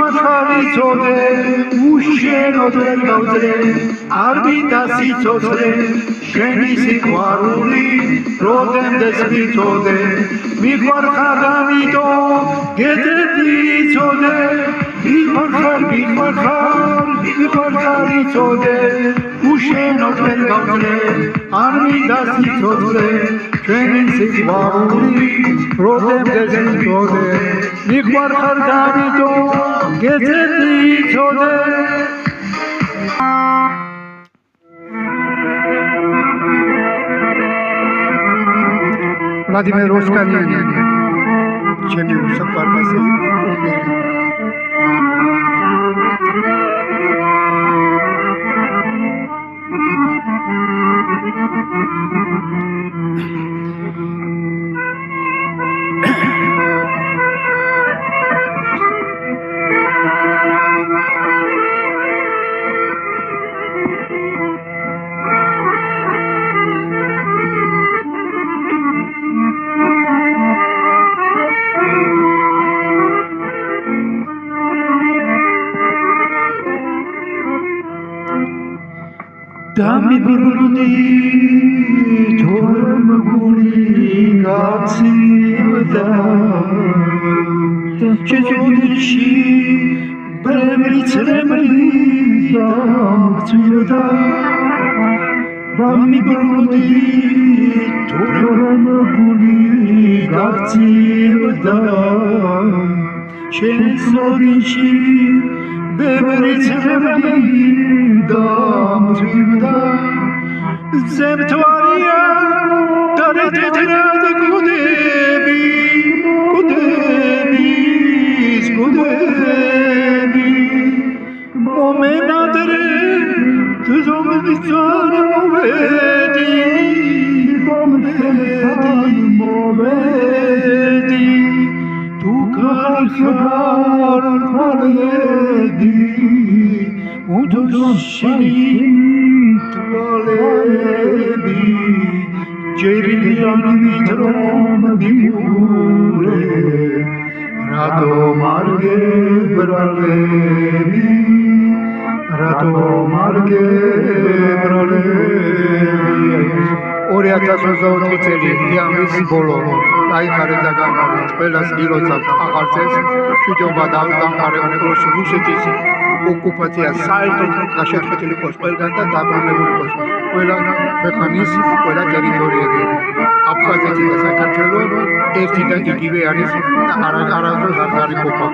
ხარიცოდე უშენოდე გავძრე არ მიტასიცოცხლე შენი სიყვარული როდემდეს მიწოდე მიყვარხარ ამიტომ გეტეტიცოდე მიყვარხარ იცოდე უშენოდე გავძრე არ მიტასიცოცხლე შენი სიყვარული როდემდეს მიწოდე მიყვარხარ ამიტომ გეტეტიცოდე Vladimir Oskaniani, ჩემი უსაყვარლესი უმილი. დამიბრუნდი თორემ გული გაცივდა შეჭოდში ბრემრი ცრემრი დამცვირდა დამიბრუნდი თორემ გული გაცივდა შეჭოდში ბრემრი ცრემრი დამცვირდა ზემთვარია დარეთეთრად გუდები მომენადრე თზომიცარ მოვედი თუ ხარ მალედი უდოშინი თვალები ჯერიანი ვიტრომ მიგურე რატო მარგე ბრალები 2024 წელი იანვრის ბოლო დაიხარე და გამოვიდა ყველას გილოცავთ აღარცეს შვიდობა დამყარებული იყოს რუსეთის ოკუპაცია საერთოდ გაშეთქებული იყოს ყველგან და დაბრუნებული იყოს ყველა ქვეყნის ყველა ტერიტორიები აფხაზეთი და საქართველო ერთი და იგივე არის და არასდროს არ გარიყოფა